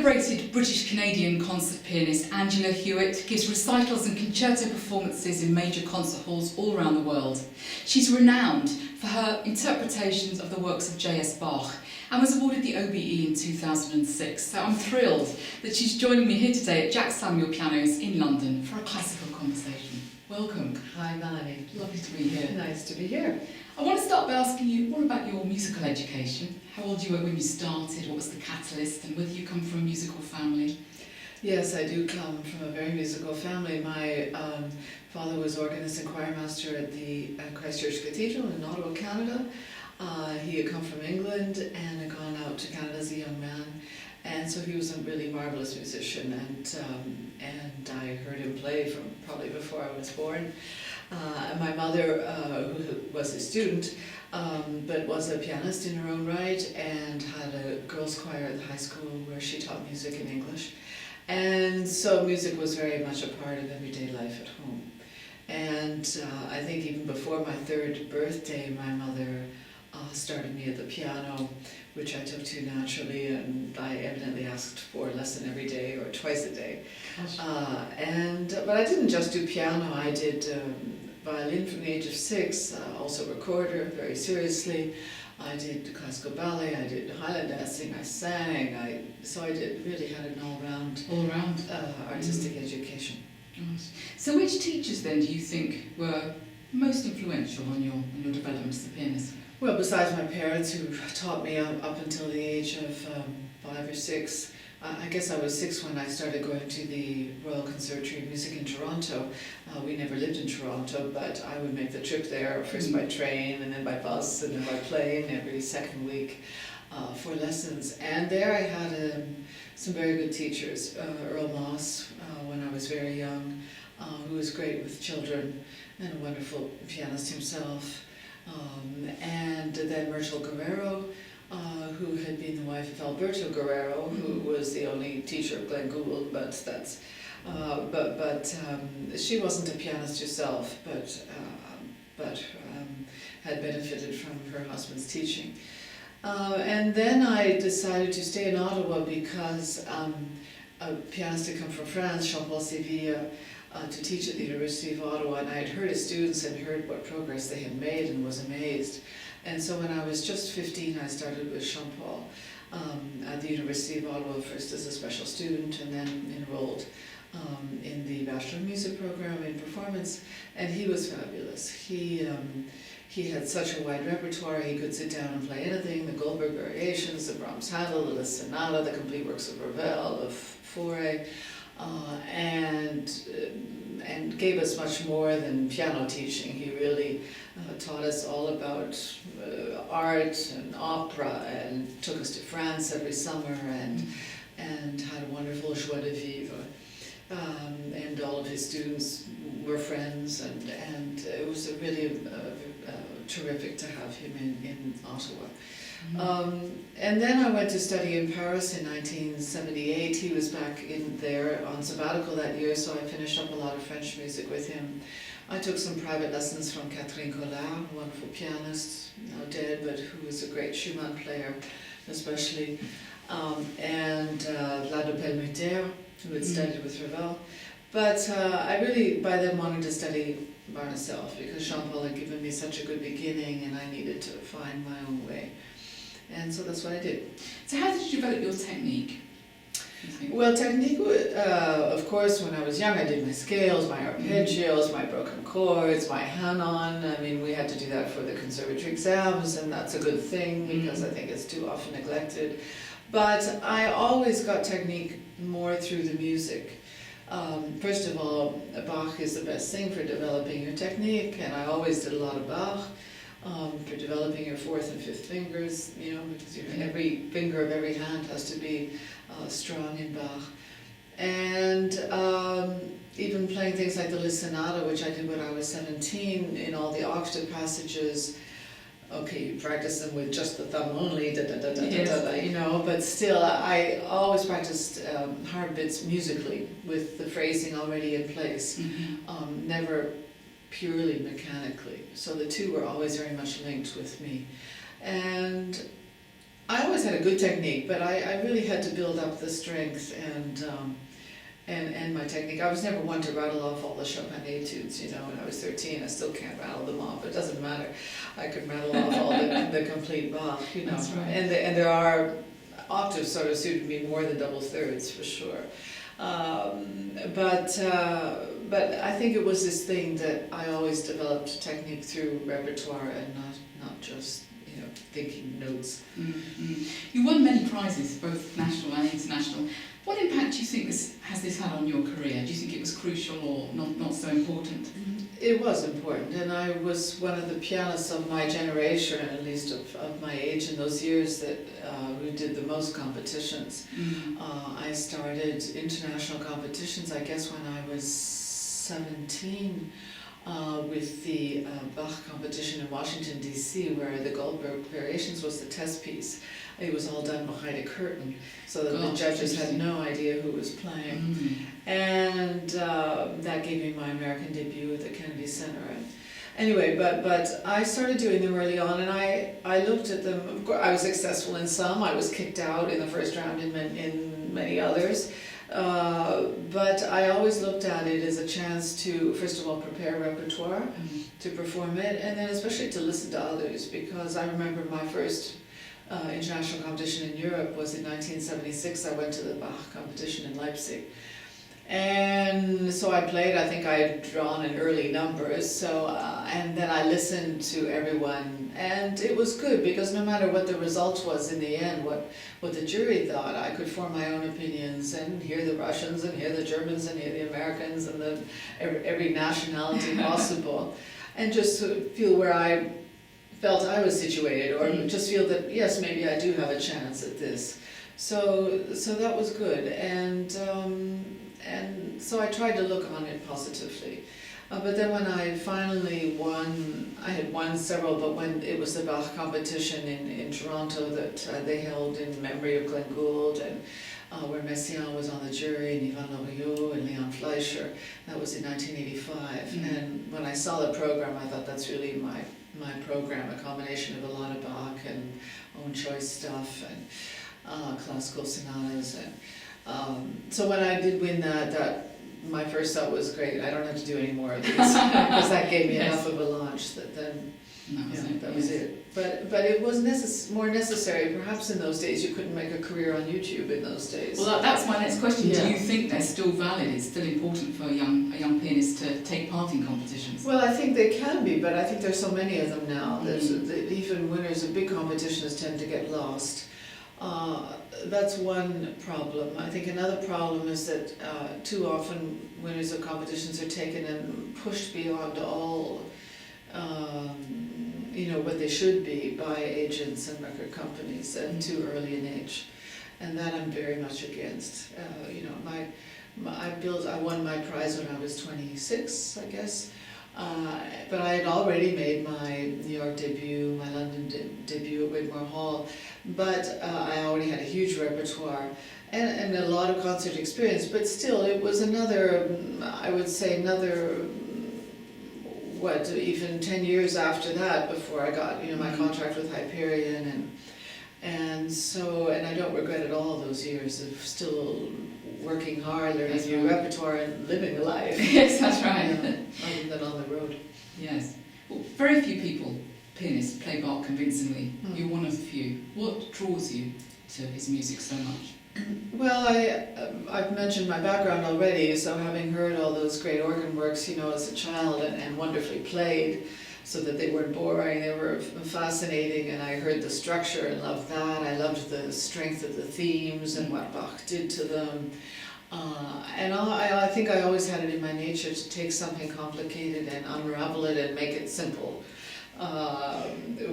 Celebrated British-Canadian concert pianist Angela Hewitt gives recitals and concerto performances in major concert halls all around the world. She's renowned for her interpretations of the works of J.S. Bach and was awarded the OBE in 2006. So I'm thrilled that she's joining me here today at Jaques Samuel Pianos in London for a classical conversation. Welcome. Hi, Melanie. Lovely to be here. Nice to be here. I want to start by asking you more about your musical education. How old you were when you started, what was the catalyst, and whether you come from a musical family? Yes, I do come from a very musical family. My father was organist and choirmaster at the Christchurch Cathedral in Ottawa, Canada. He had come from England and had gone out to Canada as a young man. And so he was a really marvelous musician, and I heard him play from probably before I was born. My mother, who was a student, but was a pianist in her own right, and had a girls' choir at the high school where she taught music in English. And so music was very much a part of everyday life at home. And I think even before my 3rd birthday, my mother started me at the piano, which I took to naturally, and I evidently asked for a lesson every day or twice a day. But I didn't just do piano. I did violin from the age of 6, also recorder very seriously. I did classical ballet, I did Highland dancing, I sang. So I really had an all-round artistic education. Nice. So which teachers then do you think were most influential on your development as a pianist? Well, besides my parents, who taught me up until the age of 5 or 6, I guess I was 6 when I started going to the Royal Conservatory of Music in Toronto. We never lived in Toronto, but I would make the trip there, first by train, and then by bus, and then by plane every second week for lessons. And there I had some very good teachers. Earl Moss, when I was very young, who was great with children, and a wonderful pianist himself. And then Myrtle Guerrero, who had been the wife of Alberto Guerrero, who was the only teacher of Glenn Gould, but she wasn't a pianist herself, but had benefited from her husband's teaching. And then I decided to stay in Ottawa because a pianist had come from France, Jean-Paul Sevilla, to teach at the University of Ottawa, and I had heard his students and heard what progress they had made and was amazed. And so when I was just 15, I started with Jean-Paul at the University of Ottawa, first as a special student and then enrolled in the Bachelor of Music program in performance, and he was fabulous. He had such a wide repertoire. He could sit down and play anything, the Goldberg Variations, the Brahms Handel, the Liszt Sonata, the complete works of Ravel, of Fauré, and gave us much more than piano teaching. He really taught us all about art and opera, and took us to France every summer, and had a wonderful joie de vivre. And all of his students were friends, and it was really terrific to have him in Ottawa. And then I went to study in Paris in 1978. He was back in there on sabbatical that year, so I finished up a lot of French music with him. I took some private lessons from Catherine Collard, a wonderful pianist, now dead, but who was a great Schumann player, especially, and Vlado Pelmuter, who had studied with Ravel. But I really, by then, wanted to study by myself, because Jean-Paul had given me such a good beginning, and I needed to find my own way. And so that's what I did. So how did you develop your technique? Well, technique, of course, when I was young, I did my scales, my arpeggios, my broken chords, my hand-on. I mean, we had to do that for the conservatory exams, and that's a good thing, because I think it's too often neglected. But I always got technique more through the music. First of all, Bach is the best thing for developing your technique, and I always did a lot of Bach. For developing your 4th and 5th fingers, because every finger of every hand has to be strong in Bach. And even playing things like the Liszt Sonata, which I did when I was 17, in all the octave passages. Okay, you practice them with just the thumb only, but still, I always practiced hard bits musically with the phrasing already in place, never purely mechanically. So the two were always very much linked with me. And I always had a good technique, but I really had to build up the strength and my technique. I was never one to rattle off all the Chopin etudes, you know, when I was 13. I still can't rattle them off. It doesn't matter. I could rattle off all the complete Bach, you know. That's right. And there are octaves sort of suited me more than double thirds for sure. But I think it was this thing that I always developed technique through repertoire and not just, you know, thinking notes. Mm-hmm. You won many prizes, both national and international. What impact do you think this had on your career? Do you think it was crucial or not so important? It was important, and I was one of the pianists of my generation, at least of my age in those years, that who did the most competitions. Mm. I started international competitions, I guess, when I was 17, with the Bach competition in Washington, D.C., where the Goldberg Variations was the test piece. It was all done behind a curtain, so that the judges had no idea who was playing. Mm. And that gave me my American debut at the Kennedy Center. And anyway, but I started doing them early on, and I looked at them. Of course, I was successful in some. I was kicked out in the first round in many others. But I always looked at it as a chance to, first of all, prepare repertoire, to perform it, and then especially to listen to others, because I remember my first international competition in Europe was in 1976. I went to the Bach competition in Leipzig. And so I played, I think I had drawn in early numbers, so and then I listened to everyone, and it was good because no matter what the result was in the end, what the jury thought, I could form my own opinions and hear the Russians and hear the Germans and hear the Americans and every nationality possible, and just sort of feel where I felt I was situated, or just feel that yes, maybe I do have a chance at this. So that was good, and so I tried to look on it positively. But then when I finally won, I had won several, but when it was the Bach competition in Toronto that they held in memory of Glenn Gould, and where Messiaen was on the jury, and Ivan Loriot and Leon Fleischer, that was in 1985. And when I saw the program, I thought that's really my program, a combination of a lot of Bach and own choice stuff, and classical sonatas, and so when I did win that my first thought was great. I don't have to do any more of these because that gave me enough of a launch that then that was it. But it was more necessary. Perhaps in those days you couldn't make a career on YouTube in those days. Well, that's my next question. Do you think they're still valid? It's still important for a young pianist to take part in competitions? Well, I think they can be, but I think there's so many of them now. Even winners of big competitions tend to get lost. That's one problem. I think another problem is that too often winners of competitions are taken and pushed beyond all, what they should be by agents and record companies at too early an age, and that I'm very much against. I won my prize when I was 26, I guess. But I had already made my New York debut, my London debut at Wigmore Hall, but I already had a huge repertoire and a lot of concert experience, but still it was another, even 10 years after that before I got, my contract with Hyperion, and I don't regret at all those years of still working hard, learning new repertoire, and living the life. Yes, that's right. Other than on the road. Yes. Well, very few pianists, play Bach convincingly. You're one of the few. What draws you to his music so much? Well, I've mentioned my background already, so having heard all those great organ works, as a child, and wonderfully played, so that they weren't boring, they were fascinating, and I heard the structure and loved that. I loved the strength of the themes and what Bach did to them. And I think I always had it in my nature to take something complicated and unravel it and make it simple,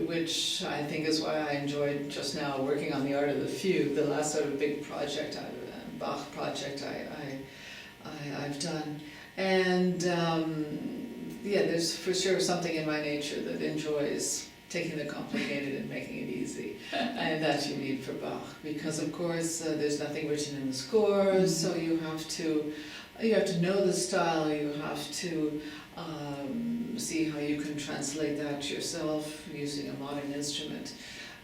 which I think is why I enjoyed just now working on the Art of the Fugue, the last sort of big project, Bach project I've done. And there's for sure something in my nature that enjoys taking the complicated and making it easy, and that you need for Bach, because of course there's nothing written in the scores, so you have to know the style, you have to see how you can translate that yourself using a modern instrument.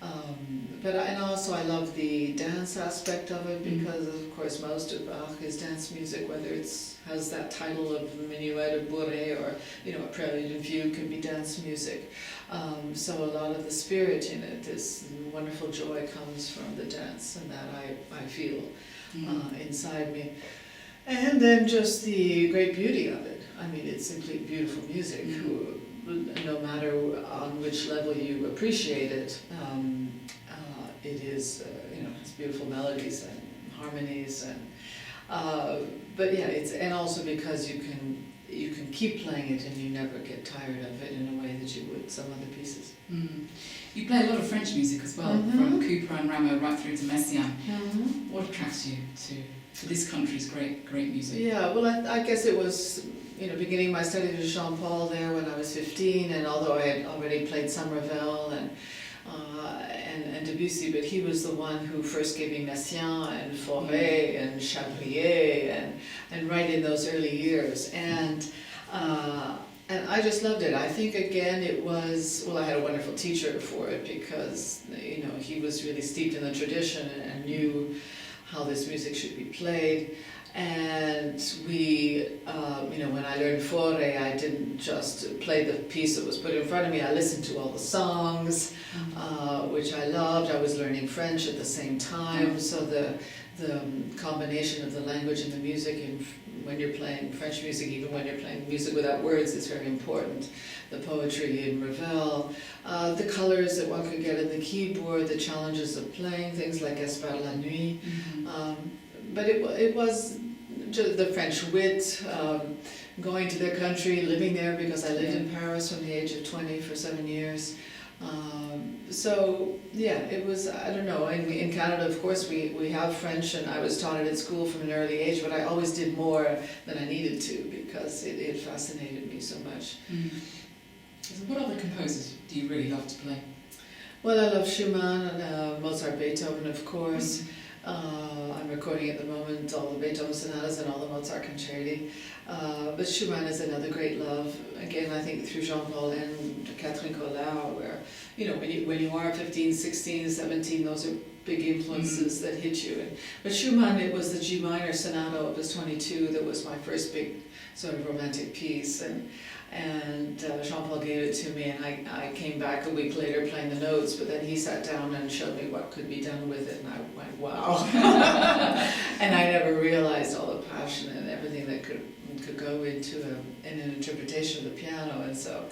And also I love the dance aspect of it, because of course most of Bach is dance music, whether it's has that title of minuet or bourrée, or a prelude and fugue can be dance music. So a lot of the spirit in it, this wonderful joy comes from the dance, and that I feel inside me. And then just the great beauty of it. I mean, it's simply beautiful music. No matter on which level you appreciate it, it is, it's beautiful melodies and harmonies, and but yeah, and also because you can keep playing it and you never get tired of it in a way that you would some other pieces. You play a lot of French music as well, from Couperin and Rameau right through to Messiaen. What attracts you to this country's great music? Yeah, well, I guess it was, beginning my studies with Jean-Paul there when I was 15, and although I had already played some Ravel and Debussy, but he was the one who first gave me Messiaen and Fauré and Chabrier, and right in those early years. And I just loved it. I think, again, it was, I had a wonderful teacher for it, because, he was really steeped in the tradition and knew how this music should be played. And we, when I learned Fauré, I didn't just play the piece that was put in front of me. I listened to all the songs, which I loved. I was learning French at the same time, so the combination of the language and the music, and when you're playing French music, even when you're playing music without words, is very important. The poetry in Ravel, the colors that one could get in the keyboard, the challenges of playing things like Espère la nuit. But it was just the French wit, going to their country, living there, because I lived in Paris from the age of 20 for 7 years. So yeah, it was, I don't know, in Canada, of course, we have French, and I was taught it at school from an early age, but I always did more than I needed to, because it fascinated me so much. So what other composers do you really love to play? Well, I love Schumann and Mozart, Beethoven, of course. I'm recording at the moment all the Beethoven sonatas and all the Mozart concerti. But Schumann is another great love. Again, I think through Jean-Paul and Catherine Collard, where, when you are 15, 16, 17, those are big influences that hit you. But Schumann, it was the G minor sonata, opus 22, that was my first big sort of romantic piece. And Jean-Paul gave it to me, and I came back a week later playing the notes, but then he sat down and showed me what could be done with it, and I went, wow. And I never realized all the passion and everything that could go into an interpretation of the piano, and so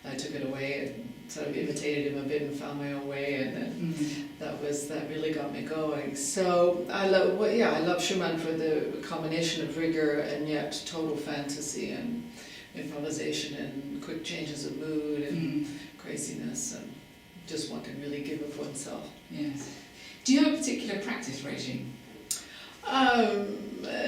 I took it away and sort of imitated him a bit and found my own way, and then that really got me going. So I love Schumann for the combination of rigor and yet total fantasy and improvisation and quick changes of mood and craziness, and just one can really give of oneself. Yes. Do you have a particular practice regime?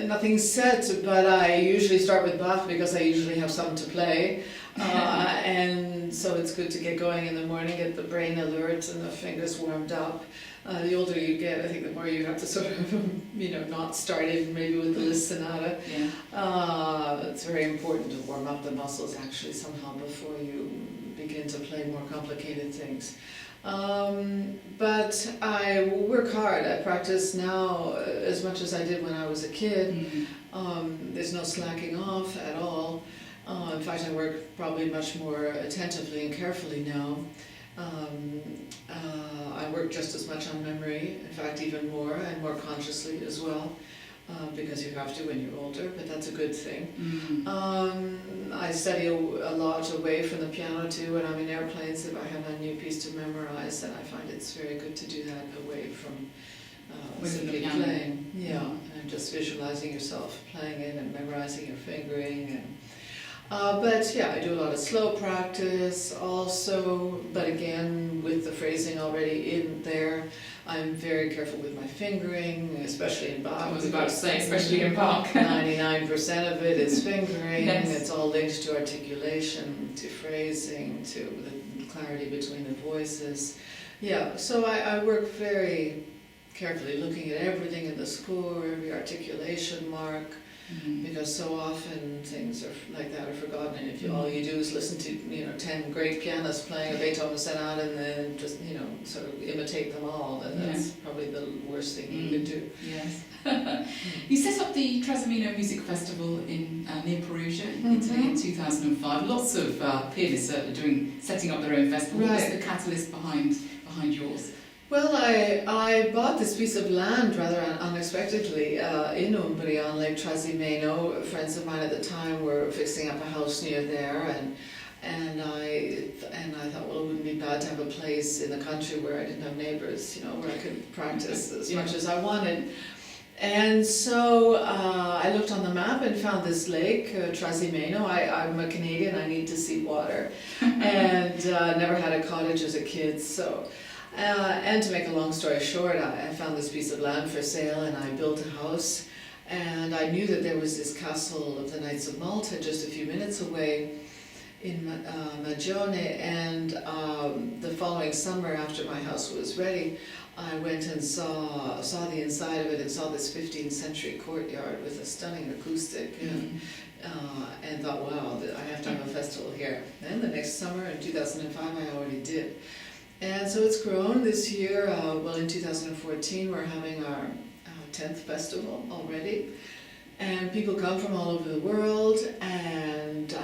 Nothing set, but I usually start with Bach, because I usually have something to play. And so it's good to get going in the morning, get the brain alert and the fingers warmed up. The older you get, I think the more you have to sort of, not start in maybe with the Liszt sonata. It's very important to warm up the muscles actually somehow before you begin to play more complicated things. But I work hard. I practice now as much as I did when I was a kid. There's no slacking off at all. In fact, I work probably much more attentively and carefully now. I work just as much on memory, in fact even more, and more consciously as well, because you have to when you're older, but that's a good thing. I study a lot away from the piano too. When I'm in airplanes, if I have a new piece to memorize, then I find it's very good to do that away from simply playing. And just visualizing yourself playing it and memorizing your fingering. But yeah, I do a lot of slow practice also, but again, with the phrasing already in there, I'm very careful with my fingering, especially in Bach. I was about to say, especially in Bach. 99% of it is fingering. Yes. It's all linked to articulation, to phrasing, to the clarity between the voices. Yeah, so I work very carefully, looking at everything in the score, every articulation mark, because because so often things are like that are forgotten, and if all you do is listen to 10 great pianists playing a Beethoven sonata and then just sort of imitate them all, then that's probably the worst thing you could do. Yes. You set up the Tresomino Music Festival in near Perugia in Italy in 2005. Lots of pianists are setting up their own festival. What was the catalyst behind yours? Well, I bought this piece of land rather unexpectedly in Umbria on Lake Tresomino. Friends of mine at the time were fixing up a house near there, and I thought, well, it wouldn't be bad to have a place in the country where I didn't have neighbors, where I could practice as much as I wanted. And so I looked on the map and found this lake, Tresomino. I'm a Canadian, I need to see water, and never had a cottage as a kid, so. And to make a long story short, I found this piece of land for sale and I built a house, and I knew that there was this castle of the Knights of Malta just a few minutes away in Magione, and the following summer after my house was ready, I went and saw the inside of it and saw this 15th century courtyard with a stunning acoustic, and thought, wow, I have to have a festival here. Then the next summer in 2005 I already did. And so it's grown this year. In 2014 we're having our 10th festival already, and people come from all over the world, and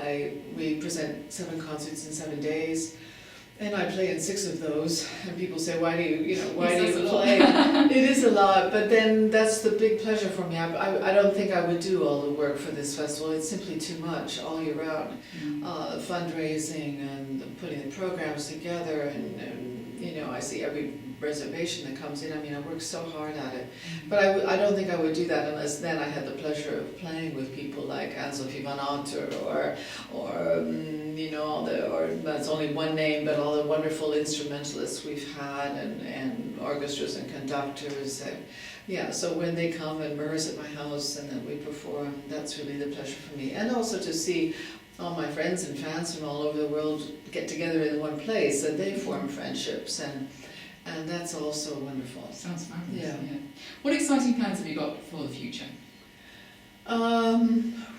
we present 7 concerts in 7 days, and I play in 6 of those. And people say, why do you play? It is a lot, but then that's the big pleasure for me. I don't think I would do all the work for this festival. It's simply too much all year round. Fundraising and putting the programs together, and I see every reservation that comes in. I mean, I work so hard at it, but I don't think I would do that unless then I had the pleasure of playing with people like Angela Hewitt or that's only one name, but all the wonderful instrumentalists we've had, and orchestras and conductors. So when they come and rehearse at my house and then we perform, that's really the pleasure for me. And also to see all my friends and fans from all over the world get together in one place, and they form friendships, and that's also wonderful. Sounds fabulous. Yeah. What exciting plans have you got for the future?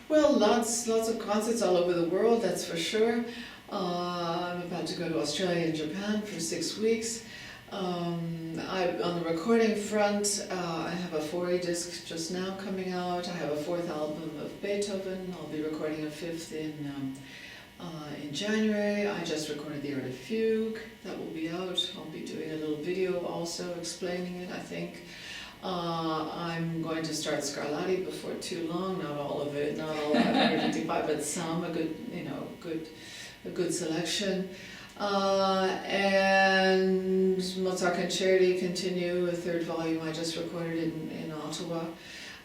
Lots of concerts all over the world, that's for sure. I'm about to go to Australia and Japan for 6 weeks. On the recording front, I have a 4A disc just now coming out. I have a 4th album of Beethoven. I'll be recording a 5th in January. I just recorded the Art of Fugue. That will be out. I'll be doing a little video also explaining it, I think. I'm going to start Scarlatti before too long. Not all of it, not all 155, but some, a good selection. And Mozart Concerti continue, a 3rd volume I just recorded in Ottawa.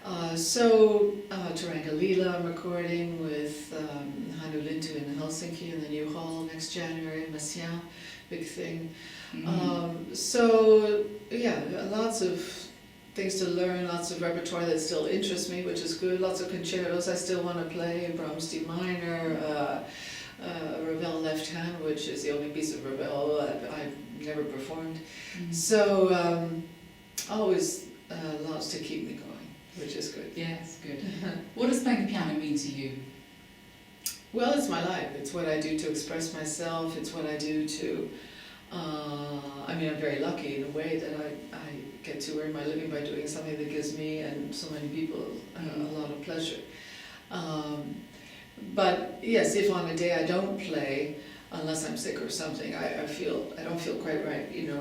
Turanga Lila I'm recording with Hannu Lintu in Helsinki in the new hall next January, Messiaen, big thing. Lots of things to learn, lots of repertoire that still interests me, which is good, lots of concertos I still want to play, Brahms D minor, Ravel Left Hand, which is the only piece of Ravel I've never performed. So always lots to keep me going, which is good. Yes, good. What does playing the piano mean to you? Well, it's my life. It's what I do to express myself. It's what I do to... I'm very lucky in a way that I get to earn my living by doing something that gives me and so many people a lot of pleasure. But yes, if on a day I don't play, unless I'm sick or something, I don't feel quite right. You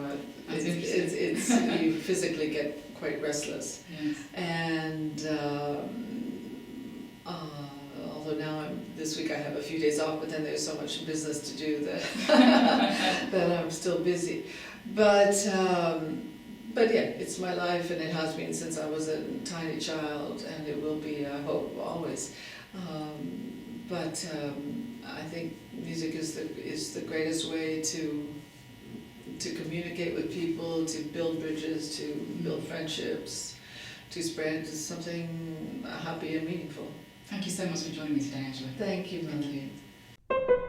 physically get quite restless. Yes. And although now this week I have a few days off, but then there's so much business to do that that I'm still busy. But it's my life, and it has been since I was a tiny child, and it will be, I hope, always. I think music is the greatest way to communicate with people, to build bridges, to build friendships, to spread something happy and meaningful. Thank you so much for joining me today, Angela. Thank you, Melanie. Thank you.